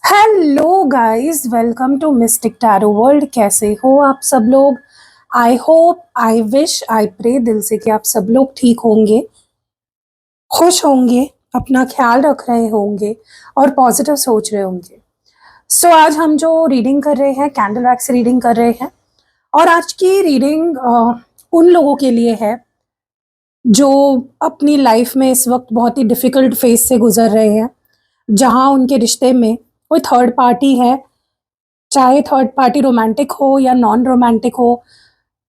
Hello guys, welcome to mystic tarot world. कैसे हो आप सब लोग? I hope, I wish, I pray दिल से कि आप सब लोग ठीक होंगे, खुश होंगे, अपना ख्याल रख रहे होंगे और पॉजिटिव सोच रहे होंगे। सो आज हम जो रीडिंग कर रहे हैं, कैंडल वैक्स रीडिंग कर रहे हैं। और आज की रीडिंग उन लोगों के लिए है जो अपनी लाइफ में इस वक्त बहुत ही डिफ़िकल्ट फेज़ से गुज़र रहे हैं, जहाँ उनके रिश्ते में कोई थर्ड पार्टी है। चाहे थर्ड पार्टी रोमांटिक हो या नॉन रोमांटिक हो,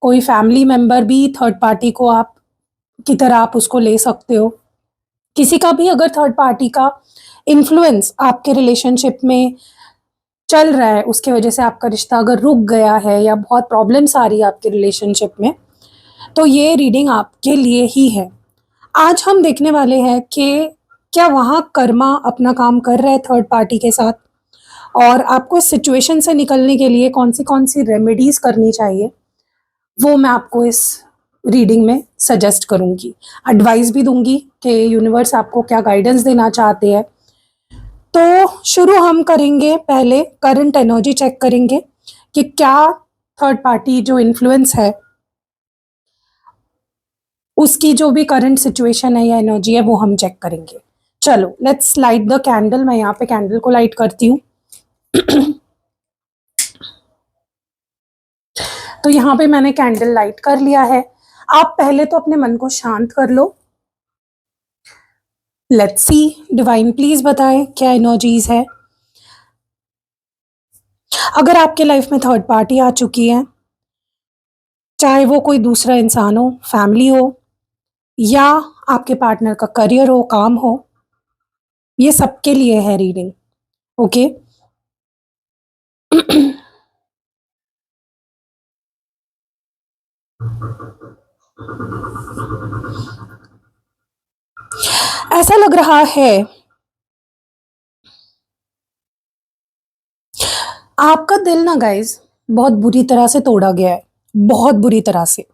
कोई फैमिली मेंबर भी थर्ड पार्टी को आप की तरह आप उसको ले सकते हो। किसी का भी अगर थर्ड पार्टी का इन्फ्लुएंस आपके रिलेशनशिप में चल रहा है, उसकी वजह से आपका रिश्ता अगर रुक गया है या बहुत प्रॉब्लम्स आ रही है आपके रिलेशनशिप में, तो ये रीडिंग आपके लिए ही है। आज हम देखने वाले हैं कि क्या वहाँ कर्मा अपना काम कर रहा है थर्ड पार्टी के साथ, और आपको इस सिचुएशन से निकलने के लिए कौन सी रेमेडीज़ करनी चाहिए, वो मैं आपको इस रीडिंग में सजेस्ट करूँगी। एडवाइस भी दूँगी कि यूनिवर्स आपको क्या गाइडेंस देना चाहते हैं। तो शुरू हम करेंगे, पहले करंट एनर्जी चेक करेंगे कि क्या थर्ड पार्टी जो इन्फ्लुएंस है, उसकी जो भी करंट सिचुएशन है या एनर्जी है, वो हम चेक करेंगे। चलो लेट्स लाइट द कैंडल। मैं यहाँ पे कैंडल को लाइट करती हूँ। तो यहाँ पे मैंने कैंडल लाइट कर लिया है। आप पहले तो अपने मन को शांत कर लो। लेट्स सी, डिवाइन प्लीज बताएं क्या एनर्जीज है। अगर आपके लाइफ में थर्ड पार्टी आ चुकी है, चाहे वो कोई दूसरा इंसान हो, फैमिली हो, या आपके पार्टनर का करियर हो, काम हो, ये सबके लिए है रीडिंग। ओके ऐसा लग रहा है आपका दिल ना गाइज बहुत बुरी तरह से तोड़ा गया है, बहुत बुरी तरह से।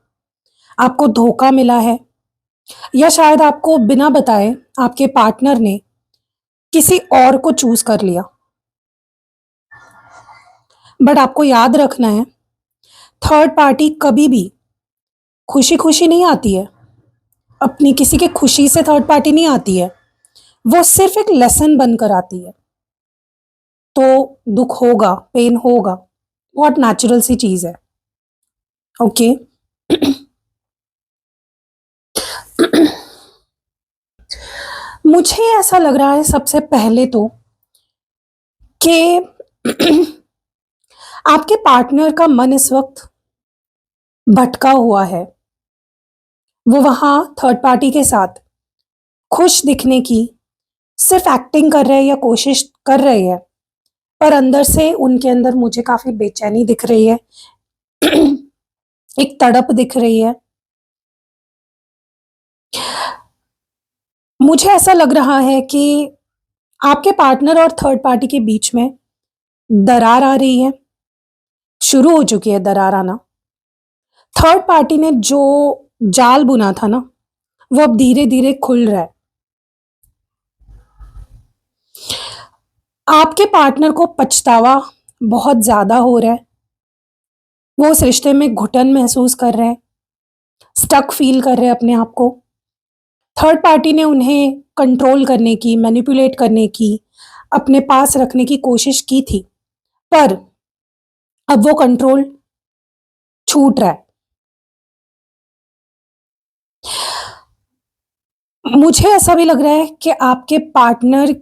आपको धोखा मिला है, या शायद आपको बिना बताए आपके पार्टनर ने किसी और को चूज कर लिया। बट आपको याद रखना है, थर्ड पार्टी कभी भी खुशी खुशी नहीं आती है। अपनी किसी के खुशी से थर्ड पार्टी नहीं आती है, वो सिर्फ एक लेसन बनकर आती है। तो दुख होगा, पेन होगा, बहुत नेचुरल सी चीज है। ओके मुझे ऐसा लग रहा है सबसे पहले तो कि आपके पार्टनर का मन इस वक्त भटका हुआ है। वो वहां थर्ड पार्टी के साथ खुश दिखने की सिर्फ एक्टिंग कर रहे हैं या कोशिश कर रहे हैं, पर अंदर से उनके अंदर मुझे काफी बेचैनी दिख रही है। एक तड़प दिख रही है। मुझे ऐसा लग रहा है कि आपके पार्टनर और थर्ड पार्टी के बीच में दरार आ रही है, शुरू हो चुकी है दरार आना। थर्ड पार्टी ने जो जाल बुना था ना, वो अब धीरे धीरे खुल रहा है। आपके पार्टनर को पछतावा बहुत ज्यादा हो रहा है। वो उस रिश्ते में घुटन महसूस कर रहे हैं, स्टक फील कर रहे हैं अपने आप को। थर्ड पार्टी ने उन्हें कंट्रोल करने की, मैनिपुलेट करने की, अपने पास रखने की कोशिश की थी, पर अब वो कंट्रोल छूट रहा है। मुझे ऐसा भी लग रहा है कि आपके पार्टनर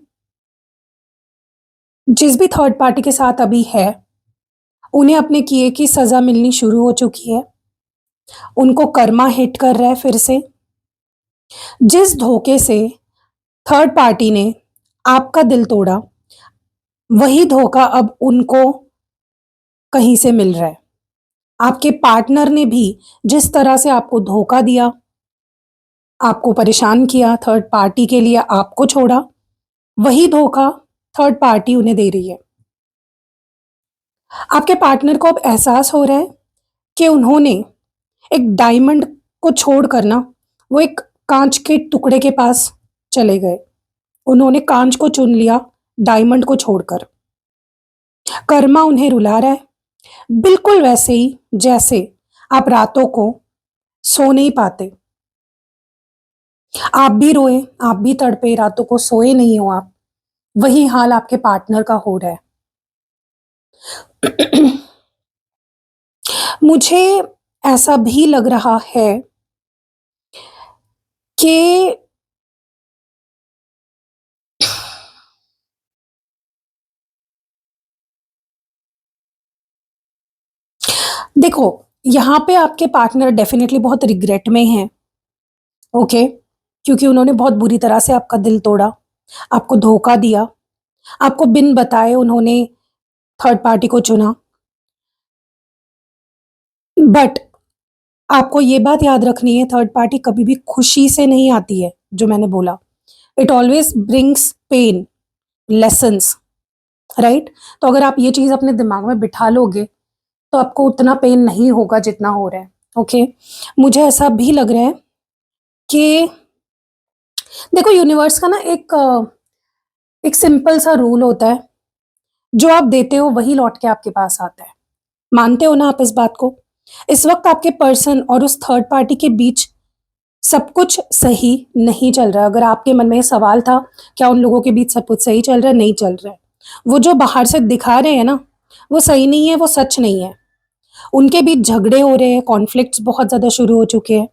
जिस भी थर्ड पार्टी के साथ अभी है, उन्हें अपने किए की सजा मिलनी शुरू हो चुकी है। उनको कर्मा हिट कर रहा है फिर से। जिस धोखे से थर्ड पार्टी ने आपका दिल तोड़ा, वही धोखा अब उनको कहीं से मिल रहा है। आपके पार्टनर ने भी जिस तरह से आपको धोखा दिया, आपको परेशान किया, थर्ड पार्टी के लिए आपको छोड़ा, वही धोखा थर्ड पार्टी उन्हें दे रही है। आपके पार्टनर को अब एहसास हो रहा है कि उन्होंने एक डायमंड को छोड़कर ना, वो एक कांच के टुकड़े के पास चले गए। उन्होंने कांच को चुन लिया डायमंड को छोड़कर। कर्मा उन्हें रुला रहा है, बिल्कुल वैसे ही जैसे आप रातों को सो नहीं पाते। आप भी रोए, आप भी तड़पे, रातों को सोए नहीं हो आप, वही हाल आपके पार्टनर का हो रहा है। मुझे ऐसा भी लग रहा है कि देखो, यहाँ पे आपके पार्टनर डेफ़िनेटली बहुत रिग्रेट में हैं, ओके? क्योंकि उन्होंने बहुत बुरी तरह से आपका दिल तोड़ा, आपको धोखा दिया, आपको बिन बताए उन्होंने थर्ड पार्टी को चुना। बट आपको ये बात याद रखनी है, थर्ड पार्टी कभी भी खुशी से नहीं आती है, जो मैंने बोला। It always brings pain, lessons, right? तो अगर आप ये चीज़ अपने दिमाग में बिठा लोगे, तो आपको उतना पेन नहीं होगा जितना हो रहा है, ओके? मुझे ऐसा भी लग रहा है कि देखो, यूनिवर्स का ना एक सिंपल सा रूल होता है, जो आप देते हो वही लौट के आपके पास आता है। मानते हो ना आप इस बात को? इस वक़्त आपके पर्सन और उस थर्ड पार्टी के बीच सब कुछ सही नहीं चल रहा है। अगर आपके मन में ये सवाल था, क्या उन लोगों के बीच सब कुछ सही चल रहा है? नहीं चल रहा है। वो जो बाहर से दिखा रहे हैं ना, वो सही नहीं है, वो सच नहीं है। उनके बीच झगड़े हो रहे हैं, कॉन्फ्लिक्ट्स बहुत ज़्यादा शुरू हो चुके हैं।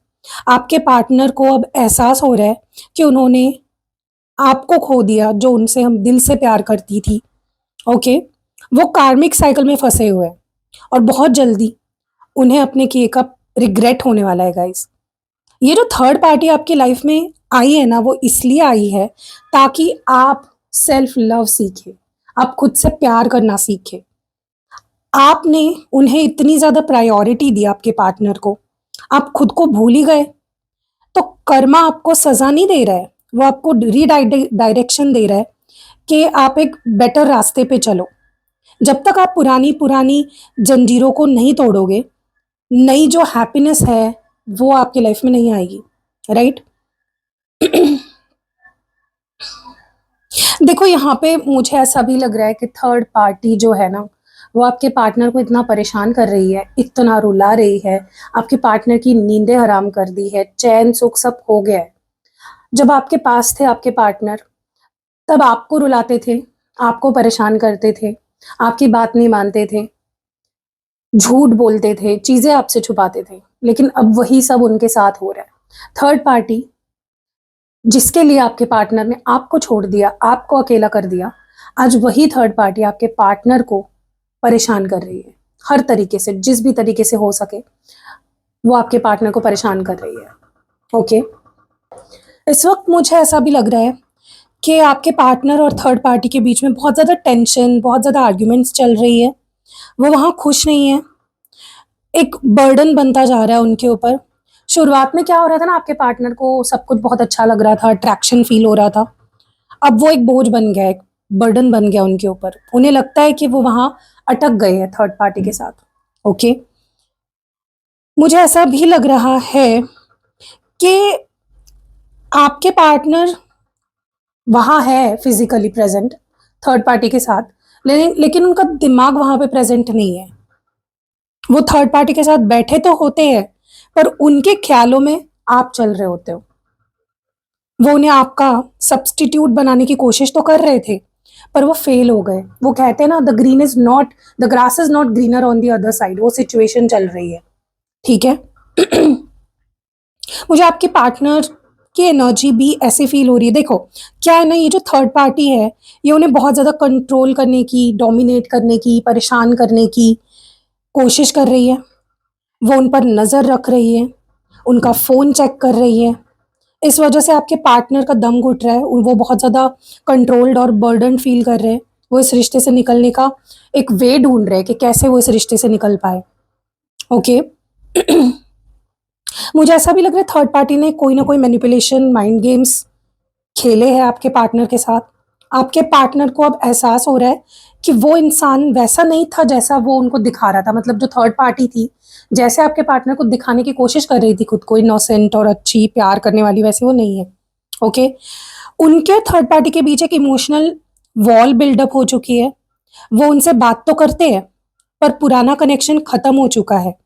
आपके पार्टनर को अब एहसास हो रहा है कि उन्होंने आपको खो दिया, जो उनसे हम दिल से प्यार करती थी, ओके? वो कार्मिक साइकिल में फँसे हुए हैं और बहुत जल्दी उन्हें अपने किए का रिग्रेट होने वाला है गाइज़। ये जो थर्ड पार्टी आपकी लाइफ में आई है ना, वो इसलिए आई है ताकि आप सेल्फ लव सीखें, आप खुद से प्यार करना सीखें। आपने उन्हें इतनी ज़्यादा प्रायोरिटी दी आपके पार्टनर को, आप खुद को भूल ही गए। तो कर्मा आपको सज़ा नहीं दे रहा है, वो आपको डायरेक्शन दे रहा है कि आप एक बेटर रास्ते पे चलो। जब तक आप पुरानी-पुरानी जंजीरों को नहीं तोड़ोगे, नई जो हैप्पीनेस है, वो आपकी लाइफ में नहीं आएगी, राइट? देखो, यहाँ पे मुझे ऐसा भी लग रहा है कि थर्ड पार्टी जो है ना, वो आपके पार्टनर को इतना परेशान कर रही है, इतना रुला रही है, आपके पार्टनर की नींदें हराम कर दी है, चैन सुख सब खो गया है। जब आपके पास थे आपके पार्टनर, तब आपको रुलाते थे, आपको परेशान करते थे, आपकी बात नहीं मानते थे, झूठ बोलते थे, चीज़ें आपसे छुपाते थे, लेकिन अब वही सब उनके साथ हो रहा है। थर्ड पार्टी जिसके लिए आपके पार्टनर ने आपको छोड़ दिया, आपको अकेला कर दिया, आज वही थर्ड पार्टी आपके पार्टनर को परेशान कर रही है। हर तरीके से, जिस भी तरीके से हो सके, वो आपके पार्टनर को परेशान कर रही है, ओके? इस वक़्त मुझे ऐसा भी लग रहा है कि आपके पार्टनर और थर्ड पार्टी के बीच में बहुत ज़्यादा टेंशन, बहुत ज़्यादा आर्ग्यूमेंट्स चल रही है। वो वहाँ खुश नहीं है, एक बर्डन बनता जा रहा है उनके ऊपर। शुरुआत में क्या हो रहा था ना, आपके पार्टनर को सब कुछ बहुत अच्छा लग रहा था, अट्रैक्शन फ़ील हो रहा था। अब वो एक बोझ बन गया है, एक बर्डन बन गया उनके ऊपर। उन्हें लगता है कि वो वहाँ अटक गए हैं थर्ड पार्टी के साथ, ओके? मुझे ऐसा भी लग रहा है कि आपके पार्टनर वहाँ है फिज़िकली प्रेज़ेंट थर्ड पार्टी के साथ, लेकिन उनका दिमाग वहाँ पे प्रेज़ेंट नहीं है। वो थर्ड पार्टी के साथ बैठे तो होते हैं, पर उनके ख़्यालों में आप चल रहे होते हो। वो उन्हें आपका सब्स्टिट्यूट बनाने की कोशिश तो कर रहे थे, पर वो फेल हो गए। वो कहते हैं ना, the grass is not greener on the other side, वो सिचुएशन चल रही है, ठीक है? मुझे आपके पार्टनर की एनर्जी भी ऐसे फ़ील हो रही है। देखो, क्या है ना, ये जो थर्ड पार्टी है, ये उन्हें बहुत ज़्यादा कंट्रोल करने की, डोमिनेट करने की, परेशान करने की कोशिश कर रही है। वो उन पर नज़र रख रही है, उनका फ़ोन चेक कर रही है। इस वजह से आपके पार्टनर का दम घुट रहा है, वो बहुत ज़्यादा कंट्रोल्ड और बर्डन्ड फ़ील कर रहे हैं। वो इस रिश्ते से निकलने का एक वे ढूँढ रहे हैं कि कैसे वो इस रिश्ते से निकल पाएँ, ओके? मुझे ऐसा भी लग रहा है थर्ड पार्टी ने कोई ना कोई मैनिपुलेशन, माइंड गेम्स खेले हैं आपके पार्टनर के साथ। आपके पार्टनर को अब एहसास हो रहा है कि वो इंसान वैसा नहीं था जैसा वो उनको दिखा रहा था। मतलब जो थर्ड पार्टी थी, जैसे आपके पार्टनर को दिखाने की कोशिश कर रही थी खुद को इनोसेंट और अच्छी, प्यार करने वाली, वैसे वो नहीं है, ओके? उनके थर्ड पार्टी के बीच एक इमोशनल वॉल बिल्डअप हो चुकी है। वो उनसे बात तो करते हैं, पर पुराना कनेक्शन खत्म हो चुका है।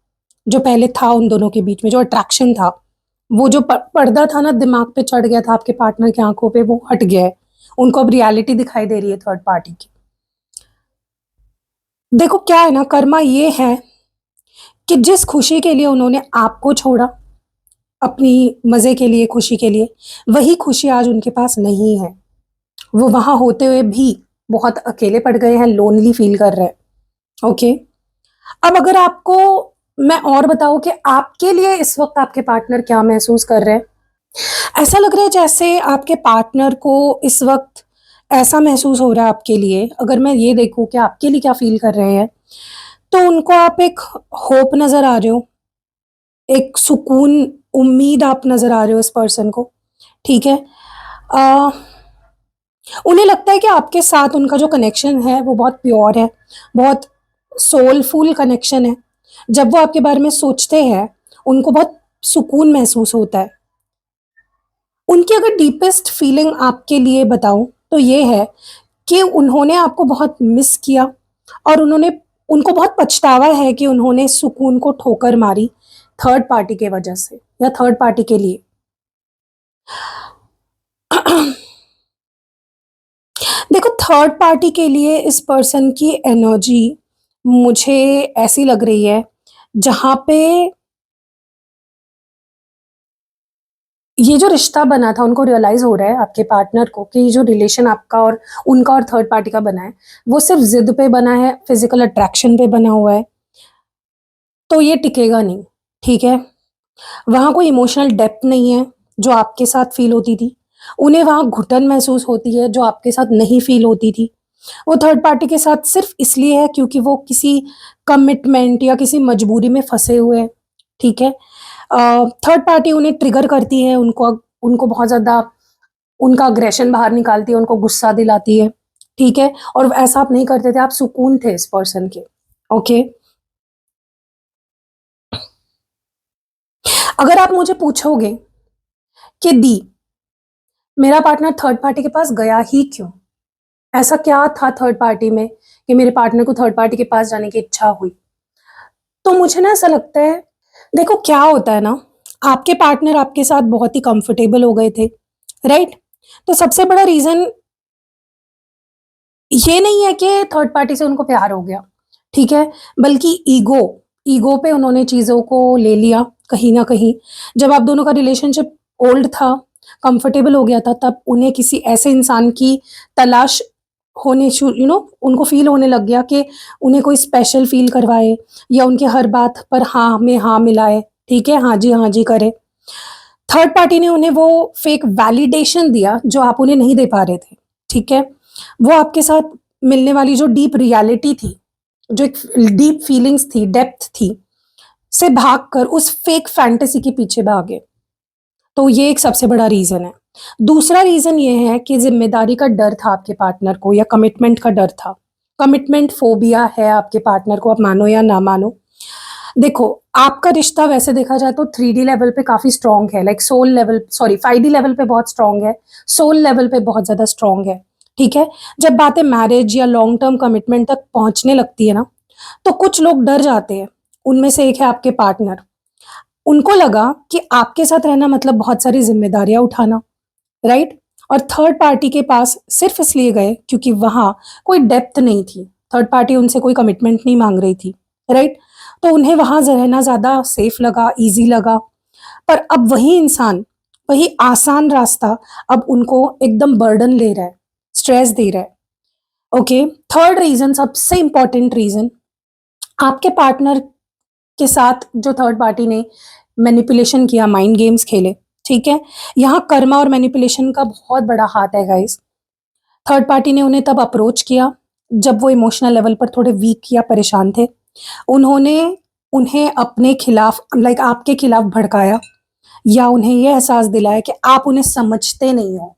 जो पहले था उन दोनों के बीच में, जो अट्रैक्शन था, वो जो पर्दा था ना दिमाग पे चढ़ गया था आपके पार्टनर की आंखों पे, वो हट गया है। उनको अब रियलिटी दिखाई दे रही है थर्ड पार्टी की। देखो क्या है ना, कर्मा ये है कि जिस खुशी के लिए उन्होंने आपको छोड़ा, अपनी मजे के लिए, खुशी के लिए, वही खुशी आज उनके पास नहीं है। वो वहां होते हुए भी बहुत अकेले पड़ गए हैं, लोनली फील कर रहे हैं। ओके, अब अगर आपको मैं और बताऊं कि आपके लिए इस वक्त आपके पार्टनर क्या महसूस कर रहे हैं। ऐसा लग रहा है जैसे आपके पार्टनर को इस वक्त ऐसा महसूस हो रहा है आपके लिए, अगर मैं ये देखूं कि आपके लिए क्या फील कर रहे हैं, तो उनको आप एक होप नजर आ रहे हो, एक सुकून, उम्मीद आप नजर आ रहे हो इस पर्सन को। ठीक है, आ, उन्हें लगता है कि आपके साथ उनका जो कनेक्शन है वो बहुत प्योर है, बहुत सोलफुल कनेक्शन है। जब वो आपके बारे में सोचते हैं, उनको बहुत सुकून महसूस होता है। उनकी अगर डीपेस्ट फीलिंग आपके लिए बताऊं तो ये है कि उन्होंने आपको बहुत मिस किया, और उनको बहुत पछतावा है कि उन्होंने सुकून को ठोकर मारी थर्ड पार्टी के वजह से, या थर्ड पार्टी के लिए। देखो, थर्ड पार्टी के लिए इस पर्सन की एनर्जी मुझे ऐसी लग रही है, जहां पे ये जो रिश्ता बना था, उनको रियलाइज हो रहा है आपके पार्टनर को कि ये जो रिलेशन आपका और उनका और थर्ड पार्टी का बना है, वो सिर्फ जिद पे बना है, फिजिकल अट्रैक्शन पे बना हुआ है, तो ये टिकेगा नहीं। ठीक है, वहां कोई इमोशनल डेप्थ नहीं है जो आपके साथ फील होती थी। उन्हें वहां घुटन महसूस होती है जो आपके साथ नहीं फील होती थी। वो थर्ड पार्टी के साथ सिर्फ इसलिए है क्योंकि वो किसी कमिटमेंट या किसी मजबूरी में फंसे हुए हैं। ठीक है, थर्ड पार्टी उन्हें ट्रिगर करती है, उनको उनको बहुत ज्यादा उनका अग्रेशन बाहर निकालती है, उनको गुस्सा दिलाती है। ठीक है, और ऐसा आप नहीं करते थे, आप सुकून थे इस पर्सन के। ओके, अगर आप मुझे पूछोगे कि दी, मेरा पार्टनर थर्ड पार्टी के पास गया ही क्यों, ऐसा क्या था थर्ड पार्टी में कि मेरे पार्टनर को थर्ड पार्टी के पास जाने की इच्छा हुई, तो मुझे ना ऐसा लगता है, देखो क्या होता है ना, आपके पार्टनर आपके साथ बहुत ही कंफर्टेबल हो गए थे, राइट। तो सबसे बड़ा रीजन ये नहीं है कि थर्ड पार्टी से उनको प्यार हो गया, ठीक है, बल्कि ईगो, ईगो पे उन्होंने चीजों को ले लिया कहीं ना कहीं। जब आप दोनों का रिलेशनशिप ओल्ड था, कंफर्टेबल हो गया था, तब उन्हें किसी ऐसे इंसान की तलाश होने उनको फील होने लग गया कि उन्हें कोई स्पेशल फील करवाए, या उनके हर बात पर हाँ में हाँ मिलाए, ठीक है, हाँ जी करे। थर्ड पार्टी ने उन्हें वो फेक वैलिडेशन दिया जो आप उन्हें नहीं दे पा रहे थे। ठीक है, वो आपके साथ मिलने वाली जो डीप रियलिटी थी, जो एक डीप फीलिंग्स थी, डेप्थ थी, से भागकर उस फेक फैंटेसी के पीछे भागे। तो ये एक सबसे बड़ा रीजन है। दूसरा रीजन ये है कि जिम्मेदारी का डर था आपके पार्टनर को, या कमिटमेंट का डर था। कमिटमेंट फोबिया है आपके पार्टनर को, आप मानो या ना मानो। देखो, आपका रिश्ता वैसे देखा जाए तो 3D लेवल पे काफी स्ट्रांग है, like soul level, sorry 5D level पे बहुत स्ट्रांग है, सोल लेवल पे बहुत ज्यादा स्ट्रांग है। ठीक है, जब बातें मैरिज या लॉन्ग टर्म कमिटमेंट तक पहुंचने लगती है ना, तो कुछ लोग डर जाते हैं। उनमें से एक है आपके पार्टनर। उनको लगा कि आपके साथ रहना मतलब बहुत सारी जिम्मेदारियां उठाना, राइट। और थर्ड पार्टी के पास सिर्फ इसलिए गए क्योंकि वहां कोई डेप्थ नहीं थी, थर्ड पार्टी उनसे कोई कमिटमेंट नहीं मांग रही थी, राइट। तो उन्हें वहां रहना ज्यादा सेफ लगा, इजी लगा। पर अब वही इंसान, वही आसान रास्ता अब उनको एकदम बर्डन ले रहा है, स्ट्रेस दे रहा है। ओके, थर्ड रीजन, सबसे इंपॉर्टेंट रीजन, आपके पार्टनर के साथ जो थर्ड पार्टी ने मैनिपुलेशन किया, माइंड गेम्स खेले, ठीक है, यहाँ कर्मा और मैनिपुलेशन का बहुत बड़ा हाथ है गाइस। थर्ड पार्टी ने उन्हें तब अप्रोच किया जब वो इमोशनल लेवल पर थोड़े वीक या परेशान थे। उन्होंने उन्हें अपने खिलाफ, लाइक आपके खिलाफ भड़काया, या उन्हें यह एहसास दिलाया कि आप उन्हें समझते नहीं हो,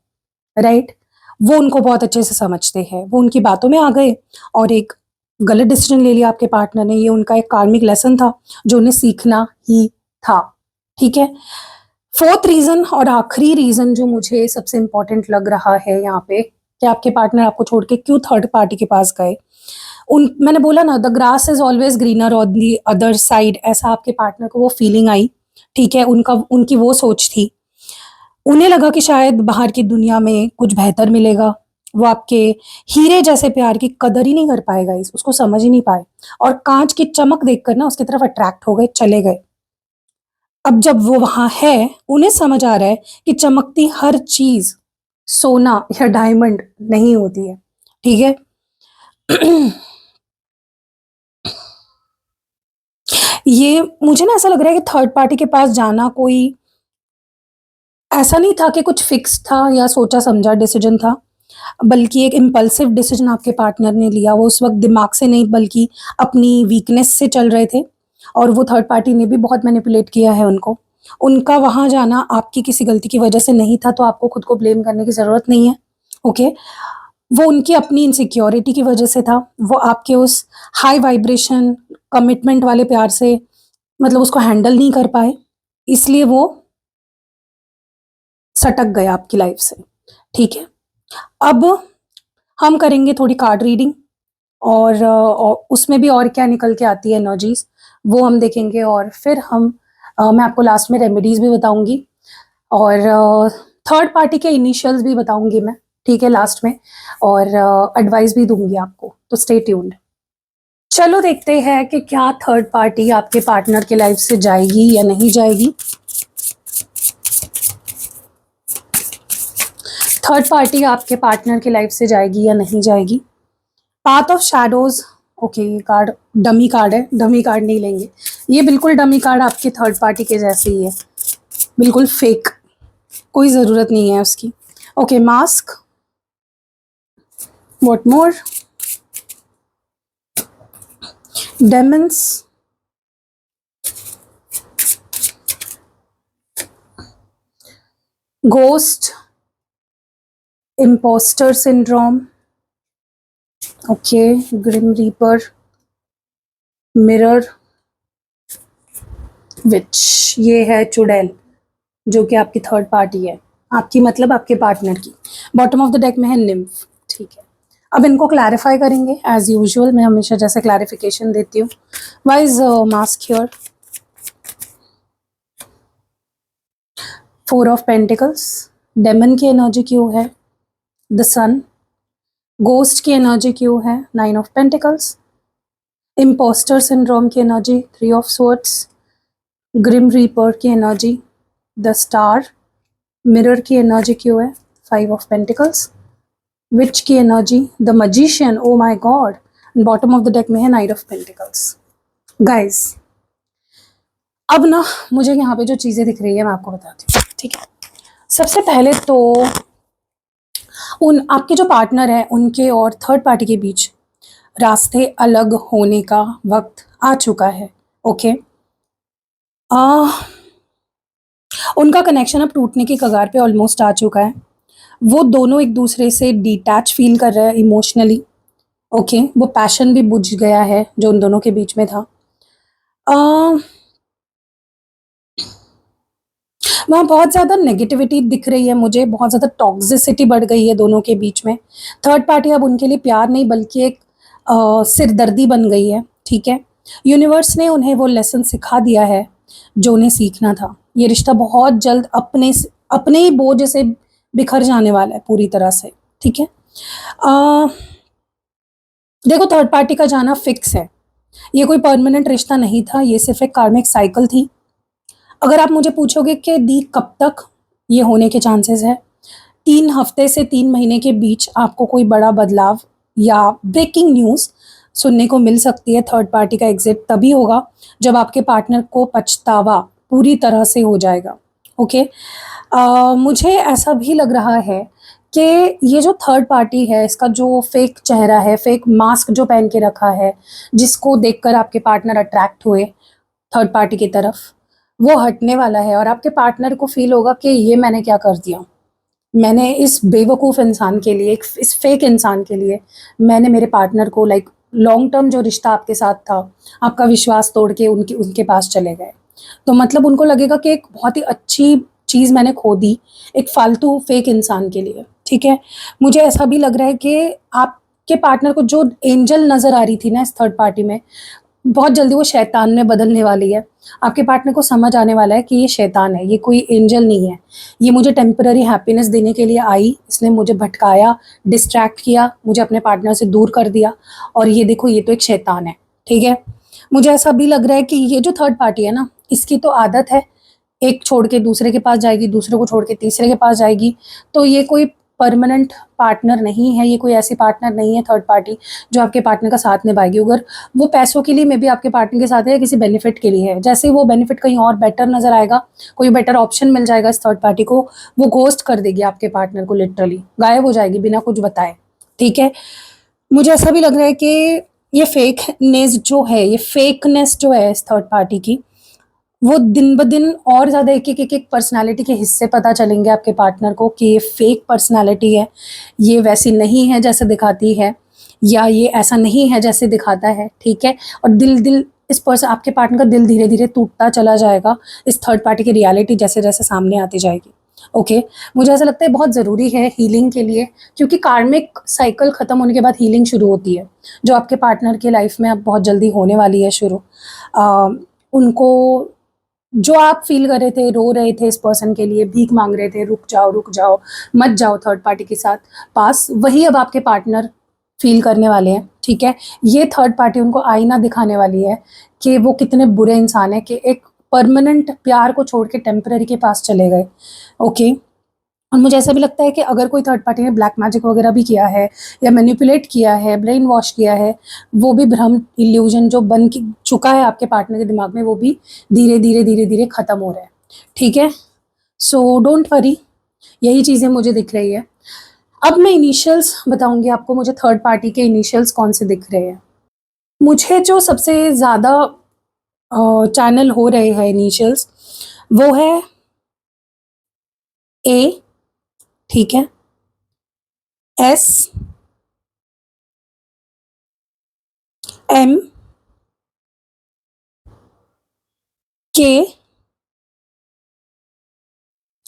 राइट। वो उनको बहुत अच्छे से समझते हैं, वो उनकी बातों में आ गए और एक गलत डिसीजन ले लिया आपके पार्टनर ने। ये उनका एक कार्मिक लेसन था जो उन्हें सीखना ही था। ठीक है, फोर्थ रीजन और आखिरी रीजन जो मुझे सबसे इंपॉर्टेंट लग रहा है यहाँ पे, कि आपके पार्टनर आपको छोड़ के क्यों थर्ड पार्टी के पास गए। मैंने बोला ना, the grass is always greener on the other side, ऐसा आपके पार्टनर को वो फीलिंग आई। ठीक है, उनकी वो सोच थी। उन्हें लगा कि शायद बाहर की दुनिया में कुछ बेहतर मिलेगा। वो आपके हीरे जैसे प्यार की कदर ही नहीं कर पाए गाइस, उसको समझ ही नहीं पाए, और कांच की चमक देखकर ना उसकी तरफ अट्रैक्ट हो गए, चले गए। अब जब वो वहां है, उन्हें समझ आ रहा है कि चमकती हर चीज सोना या डायमंड नहीं होती है। ठीक है। ये मुझे ना ऐसा लग रहा है कि थर्ड पार्टी के पास जाना कोई ऐसा नहीं था कि कुछ फिक्स था या सोचा समझा डिसीजन था, बल्कि एक इम्पल्सिव डिसीजन आपके पार्टनर ने लिया। वो उस वक्त दिमाग से नहीं बल्कि अपनी वीकनेस से चल रहे थे, और वो थर्ड पार्टी ने भी बहुत मैनिपुलेट किया है उनको। उनका वहाँ जाना आपकी किसी गलती की वजह से नहीं था, तो आपको खुद को ब्लेम करने की ज़रूरत नहीं है। ओके, वो उनकी अपनी इनसिक्योरिटी की वजह से था। वो आपके उस हाई वाइब्रेशन कमिटमेंट वाले प्यार से मतलब उसको हैंडल नहीं कर पाए, इसलिए वो सटक गए आपकी लाइफ से। ठीक है, अब हम करेंगे थोड़ी कार्ड रीडिंग, और उसमें भी और क्या निकल के आती है एनर्जीज, वो हम देखेंगे। और फिर मैं आपको लास्ट में रेमेडीज भी बताऊंगी, और थर्ड पार्टी के इनिशियल्स भी बताऊंगी मैं, ठीक है, लास्ट में, और एडवाइस भी दूंगी आपको, तो स्टे ट्यून्ड। चलो देखते हैं कि क्या थर्ड पार्टी आपके पार्टनर के लाइफ से जाएगी या नहीं जाएगी। थर्ड पार्टी आपके पार्टनर की लाइफ से जाएगी या नहीं जाएगी। Path of shadows. ओके, ये कार्ड डमी कार्ड है, डमी कार्ड नहीं लेंगे। ये बिल्कुल डमी कार्ड आपके थर्ड पार्टी के जैसे ही है, बिल्कुल फेक, कोई ज़रूरत नहीं है उसकी। Okay, mask. What more. Demons. Ghost. Impostor syndrome. Okay, grim reaper. Mirror. Witch. ये है चुड़ैल, जो कि आपकी थर्ड पार्टी है, आपकी मतलब आपके पार्टनर की। बॉटम ऑफ द डेक में है निम्फ। ठीक है, अब इनको क्लैरिफाई करेंगे एज यूजुअल, मैं हमेशा जैसे क्लैरिफिकेशन देती हूँ। Why is mask here. Four of pentacles. Demon की एनर्जी क्यों है। The sun. गोस्ट की एनर्जी क्यों है। Nine of pentacles. Impostor syndrome की energy. Three of swords. Grim reaper की एनर्जी। The star. मिरर की एनर्जी क्यों है। Five of pentacles. विच की energy. The magician. Oh my God. Bottom of the deck में है नाइट ऑफ पेंटिकल्स। गाइज, अब ना मुझे यहाँ पे जो चीज़ें दिख रही है मैं आपको बताती हूँ। ठीक है, सबसे पहले तो उन आपके जो पार्टनर है उनके और थर्ड पार्टी के बीच रास्ते अलग होने का वक्त आ चुका है। ओके, उनका कनेक्शन अब टूटने की कगार पे ऑलमोस्ट आ चुका है। वो दोनों एक दूसरे से डिटैच फील कर रहे हैं इमोशनली। ओके, वो पैशन भी बुझ गया है जो उन दोनों के बीच में था। वहाँ बहुत ज़्यादा नेगेटिविटी दिख रही है मुझे, बहुत ज़्यादा टॉक्सिसिटी बढ़ गई है दोनों के बीच में। थर्ड पार्टी अब उनके लिए प्यार नहीं बल्कि एक सिरदर्दी बन गई है। ठीक है, यूनिवर्स ने उन्हें वो लेसन सिखा दिया है जो उन्हें सीखना था। ये रिश्ता बहुत जल्द अपने ही बोझ से बिखर जाने वाला है पूरी तरह से। ठीक है, देखो, थर्ड पार्टी का जाना फिक्स है, ये कोई परमानेंट रिश्ता नहीं था, ये सिर्फ एक कार्मिक साइकिल थी। अगर आप मुझे पूछोगे कि दी कब तक ये होने के चांसेस है, 3 हफ्ते से 3 महीने के बीच आपको कोई बड़ा बदलाव या ब्रेकिंग न्यूज़ सुनने को मिल सकती है। थर्ड पार्टी का एग्जिट तभी होगा जब आपके पार्टनर को पछतावा पूरी तरह से हो जाएगा। ओके, मुझे ऐसा भी लग रहा है कि ये जो थर्ड पार्टी है, इसका जो फेक चेहरा है, फेक मास्क जो पहन के रखा है, जिसको देखकर आपके पार्टनर अट्रैक्ट हुए थर्ड पार्टी की तरफ, वो हटने वाला है। और आपके पार्टनर को फील होगा कि ये मैंने क्या कर दिया, मैंने इस बेवकूफ़ इंसान के लिए, इस फेक इंसान के लिए मैंने मेरे पार्टनर को लाइक लॉन्ग टर्म जो रिश्ता आपके साथ था, आपका विश्वास तोड़ के उनके उनके पास चले गए। तो मतलब उनको लगेगा कि एक बहुत ही अच्छी चीज़ मैंने खो दी एक फालतू फेक इंसान के लिए, ठीक है? मुझे ऐसा भी लग रहा है कि आपके पार्टनर को जो एंजल नज़र आ रही थी ना इस थर्ड पार्टी में, बहुत जल्दी वो शैतान में बदलने वाली है। आपके पार्टनर को समझ आने वाला है कि ये शैतान है, ये कोई एंजल नहीं है। ये मुझे टेम्पररी हैप्पीनेस देने के लिए आई, इसने मुझे भटकाया, डिस्ट्रैक्ट किया, मुझे अपने पार्टनर से दूर कर दिया और ये देखो ये तो एक शैतान है, ठीक है? मुझे ऐसा भी लग रहा है कि ये जो थर्ड पार्टी है ना, इसकी तो आदत है, एक छोड़ के दूसरे के पास जाएगी, दूसरे को छोड़ के तीसरे के पास जाएगी। तो ये कोई परमानेंट पार्टनर नहीं है, ये कोई ऐसी पार्टनर नहीं है थर्ड पार्टी जो आपके पार्टनर का साथ निभाएगी। अगर वो पैसों के लिए मे बी आपके पार्टनर के साथ है या किसी बेनिफिट के लिए है, जैसे ही वो बेनिफिट कहीं और बेटर नज़र आएगा, कोई बेटर ऑप्शन मिल जाएगा इस थर्ड पार्टी को, वो घोस्ट कर देगी आपके पार्टनर को, लिटरली गायब हो जाएगी बिना कुछ बताए, ठीक है? मुझे ऐसा भी लग रहा है कि ये फेकनेस जो है, ये फेकनेस जो है इस थर्ड पार्टी की, वो दिन ब दिन और ज़्यादा एक-एक पर्सनैलिटी के हिस्से पता चलेंगे आपके पार्टनर को कि ये फेक पर्सनैलिटी है, ये वैसी नहीं है जैसे दिखाती है, या ये ऐसा नहीं है जैसे दिखाता है, ठीक है? और दिल इस पर्सन आपके पार्टनर का दिल धीरे-धीरे टूटता चला जाएगा, इस थर्ड पार्टी की रियलिटी जैसे-जैसे सामने आती जाएगी, ओके? मुझे ऐसा लगता है बहुत ज़रूरी है हीलिंग के लिए, क्योंकि कार्मिक साइकिल ख़त्म होने के बाद हीलिंग शुरू होती है, जो आपके पार्टनर की लाइफ़ में अब बहुत जल्दी होने वाली है शुरू। उनको जो आप फ़ील कर रहे थे, रो रहे थे इस पर्सन के लिए, भीख माँग रहे थे, रुक जाओ, मत जाओ थर्ड पार्टी के साथ पास, वही अब आपके पार्टनर फ़ील करने वाले हैं, ठीक है? ये थर्ड पार्टी उनको आईना दिखाने वाली है कि वो कितने बुरे इंसान हैं कि एक परमानेंट प्यार को छोड़ के टेम्परेरी के पास चले गए, ओके? और मुझे ऐसा भी लगता है कि अगर कोई थर्ड पार्टी ने ब्लैक मैजिक वगैरह भी किया है या मैनिपुलेट किया है, ब्रेन वॉश किया है, वो भी भ्रम, इल्यूजन जो बन की चुका है आपके पार्टनर के दिमाग में, वो भी धीरे-धीरे ख़त्म हो रहा है, ठीक है? सो डोंट वरी, यही चीज़ें मुझे दिख रही है। अब मैं इनिशियल्स बताऊँगी आपको, मुझे थर्ड पार्टी के इनिशियल्स कौन से दिख रहे हैं। मुझे जो सबसे ज़्यादा चैनल हो रहे हैं इनिशियल्स, वो है ए, ठीक है? एस, एम, के,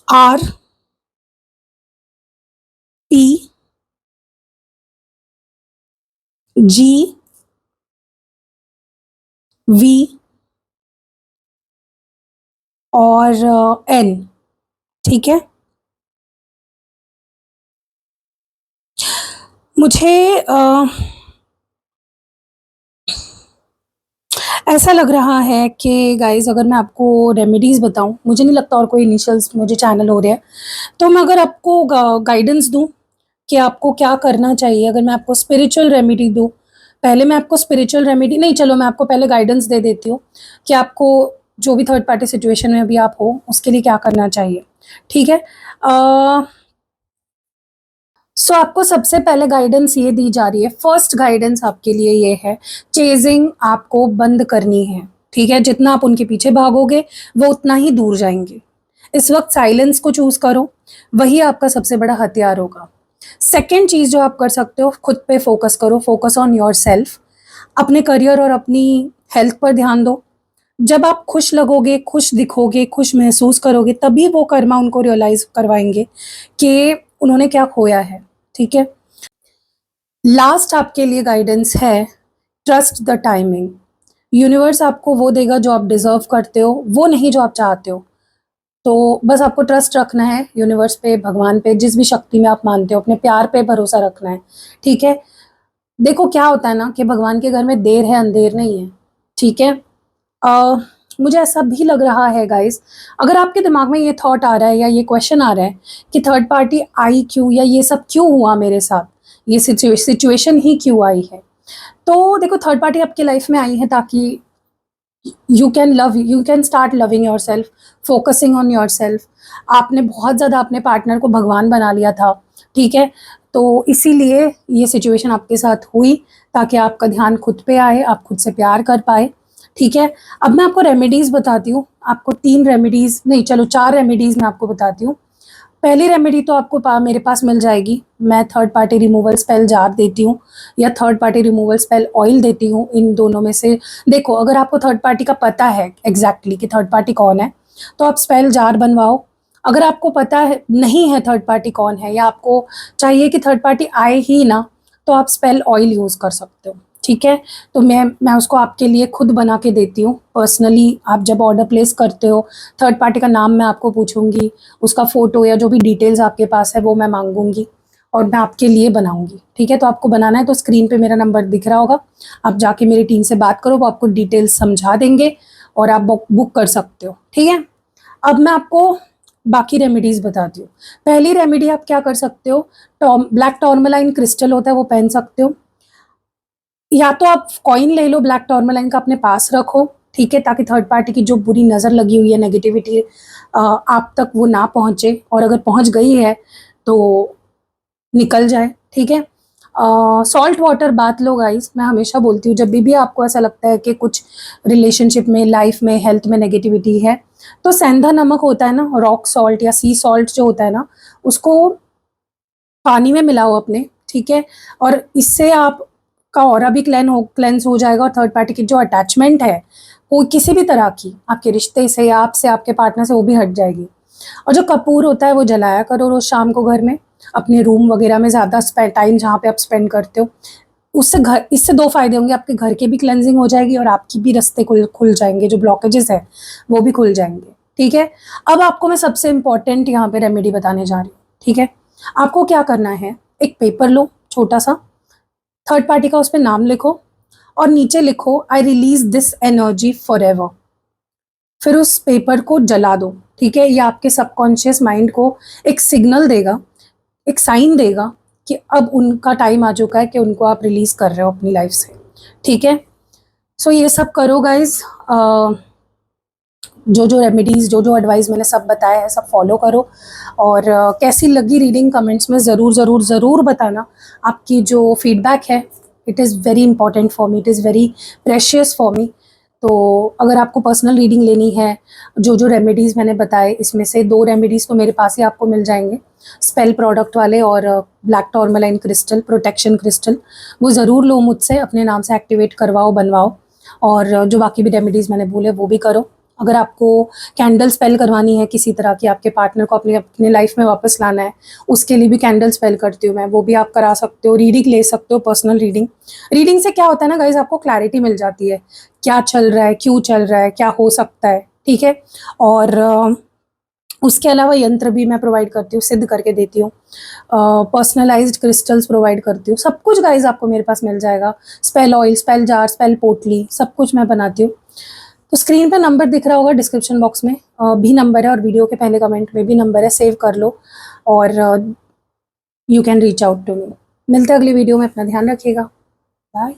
आर, पी, जी, वी और एन, ठीक है? मुझे ऐसा लग रहा है कि गाइज़, अगर मैं आपको रेमेडीज़ बताऊँ, मुझे नहीं लगता और कोई इनिशियल्स मुझे चैनल हो रहे हैं। तो मैं अगर आपको गाइडेंस दूँ कि आपको क्या करना चाहिए, अगर मैं आपको स्पिरिचुअल रेमेडी दूँ, पहले मैं आपको स्पिरिचुअल रेमेडी नहीं, चलो मैं आपको पहले गाइडेंस दे देती हूँ कि आपको जो भी थर्ड पार्टी सिचुएशन में अभी आप हो, उसके लिए क्या करना चाहिए, ठीक है? सो आपको सबसे पहले गाइडेंस ये दी जा रही है, फर्स्ट गाइडेंस आपके लिए ये है, चेजिंग आपको बंद करनी है, ठीक है? जितना आप उनके पीछे भागोगे, वो उतना ही दूर जाएँगे। इस वक़्त साइलेंस को चूज़ करो, वही आपका सबसे बड़ा हथियार होगा। सेकंड चीज़ जो आप कर सकते हो, खुद पे फ़ोकस करो, फ़ोकस ऑन योरसेल्फ। अपने करियर और अपनी हेल्थ पर ध्यान दो। जब आप खुश लगोगे, खुश दिखोगे, खुश महसूस करोगे, तभी वो कर्मा उनको रियलाइज़ करवाएँगे कि उन्होंने क्या खोया है, ठीक है? लास्ट आपके लिए गाइडेंस है, ट्रस्ट द टाइमिंग। यूनिवर्स आपको वो देगा जो आप डिज़र्व करते हो, वो नहीं जो आप चाहते हो। तो बस आपको ट्रस्ट रखना है यूनिवर्स पे, भगवान पे, जिस भी शक्ति में आप मानते हो, अपने प्यार पे भरोसा रखना है, ठीक है? देखो क्या होता है ना कि भगवान के घर में देर है, अंधेर नहीं है, ठीक है? अ, मुझे ऐसा भी लग रहा है गाइज़, अगर आपके दिमाग में ये थॉट आ रहा है या ये क्वेश्चन आ रहा है कि थर्ड पार्टी आई क्यों, या ये सब क्यों हुआ मेरे साथ, ये सिचुएशन ही क्यों आई है? तो देखो, थर्ड पार्टी आपकी लाइफ में आई है ताकि you can start loving yourself, focusing on yourself. आपने बहुत ज़्यादा अपने पार्टनर को भगवान बना लिया था, ठीक है? तो इसीलिए ये सिचुएशन आपके साथ हुई, ताकि आपका ध्यान खुद पे आए, आप खुद से प्यार कर पाए, ठीक है? अब मैं आपको रेमेडीज़ बताती हूँ, आपको 3 रेमेडीज़ नहीं, चलो 4 रेमेडीज़ मैं आपको बताती हूँ। पहली रेमेडी तो आपको मेरे पास मिल जाएगी, मैं third party removal spell jar देती हूँ या third party removal spell oil देती हूँ, इन दोनों में से देखो, अगर आपको थर्ड पार्टी का पता है एग्जैक्टली कि थर्ड पार्टी कौन है, तो आप स्पेल जार बनवाओ, अगर आपको पता है नहीं है थर्ड पार्टी कौन है, या आपको चाहिए कि थर्ड पार्टी आए ही ना, तो आप स्पेल ऑयल यूज़ कर सकते हो, ठीक है। तो मैं उसको आपके लिए खुद बना के देती हूँ पर्सनली। आप जब ऑर्डर प्लेस करते हो, थर्ड पार्टी का नाम मैं आपको पूछूंगी, उसका फ़ोटो या जो भी डिटेल्स आपके पास है वो मैं मांगूंगी, और मैं आपके लिए बनाऊंगी, ठीक है। तो आपको बनाना है तो स्क्रीन पे मेरा नंबर दिख रहा होगा, आप जाके मेरी टीम से बात करो, वो आपको डिटेल्स समझा देंगे और आप बुक कर सकते हो, ठीक है। अब मैं आपको बाकी रेमेडीज़ बताती हूँ। पहली रेमेडी आप क्या कर सकते हो, ब्लैक टॉर्मलाइन क्रिस्टल होता है वो पहन सकते हो, या तो आप कॉइन ले लो ब्लैक टॉर्मलाइन का अपने पास रखो, ठीक है, ताकि थर्ड पार्टी की जो बुरी नज़र लगी हुई है, नेगेटिविटी आप तक वो ना पहुँचे, और अगर पहुँच गई है तो निकल जाए, ठीक है। सॉल्ट वाटर बात लो गाइस, मैं हमेशा बोलती हूँ जब भी आपको ऐसा लगता है कि कुछ रिलेशनशिप में, लाइफ में, हेल्थ में नेगेटिविटी है, तो सेंधा नमक होता है ना, रॉक सॉल्ट या सी सॉल्ट जो होता है ना, उसको पानी में मिलाओ अपने, ठीक है। और इससे आपका ऑरा भी क्लेंस हो जाएगा, और थर्ड पार्टी की जो अटैचमेंट है कोई किसी भी तरह की आपके रिश्ते से या आपसे, आपके पार्टनर से, वो भी हट जाएगी। और जो कपूर होता है वो जलाया करो रोज शाम को घर में, अपने रूम वगैरह में, ज़्यादा टाइम जहाँ पे आप स्पेंड करते हो। इससे दो फायदे होंगे, आपके घर की भी क्लेंजिंग हो जाएगी और आपकी भी रास्ते खुल जाएंगे, जो ब्लॉकेजेस है वो भी खुल जाएंगे, ठीक है। अब आपको मैं सबसे इंपॉर्टेंट यहाँ पे रेमेडी बताने जा रही हूँ, ठीक है। आपको क्या करना है, एक पेपर लो छोटा सा, थर्ड पार्टी का उस पर नाम लिखो, और नीचे लिखो I release this energy for ever. फिर उस पेपर को जला दो, ठीक है। ये आपके सबकॉन्शियस माइंड को एक सिग्नल देगा, एक साइन देगा कि अब उनका टाइम आ चुका है कि उनको आप रिलीज कर रहे हो अपनी लाइफ से, ठीक है। सो ये सब करो गाइज, जो जो रेमेडीज़, जो जो एडवाइस मैंने सब बताया है सब फॉलो करो। और कैसी लगी रीडिंग कमेंट्स में ज़रूर ज़रूर ज़रूर बताना। आपकी जो फीडबैक है, it is very important for me, it is very precious for me. तो अगर आपको पर्सनल रीडिंग लेनी है, जो जो रेमेडीज़ मैंने बताए, इसमें से 2 रेमेडीज़ तो मेरे पास ही आपको मिल जाएंगे, स्पेल प्रोडक्ट वाले और ब्लैक टॉर्मलाइन क्रिस्टल, प्रोटेक्शन क्रिस्टल, वो ज़रूर लो मुझसे, अपने नाम से एक्टिवेट करवाओ, बनवाओ। और जो बाकी भी रेमेडीज़ मैंने बोले वो भी करो। अगर आपको कैंडल स्पेल करवानी है किसी तरह की, आपके पार्टनर को अपने अपने लाइफ में वापस लाना है, उसके लिए भी कैंडल स्पेल करती हूँ मैं, वो भी आप करा सकते हो। रीडिंग ले सकते हो, पर्सनल रीडिंग। रीडिंग से क्या होता है ना गाइज, आपको क्लैरिटी मिल जाती है, क्या चल रहा है, क्यों चल रहा है, क्या हो सकता है, ठीक है। और उसके अलावा यंत्र भी मैं प्रोवाइड करती हूँ, सिद्ध करके देती हूँ, पर्सनलाइज्ड क्रिस्टल्स प्रोवाइड करती हूँ, सब कुछ गाइज आपको मेरे पास मिल जाएगा। Spell oil, spell jar, spell पोटली, सब कुछ मैं बनाती हूँ। तो स्क्रीन पे नंबर दिख रहा होगा, डिस्क्रिप्शन बॉक्स में भी नंबर है, और वीडियो के पहले कमेंट में भी नंबर है, सेव कर लो, और you can reach out to me. मिलते हैं अगली वीडियो में, अपना ध्यान रखिएगा, बाय।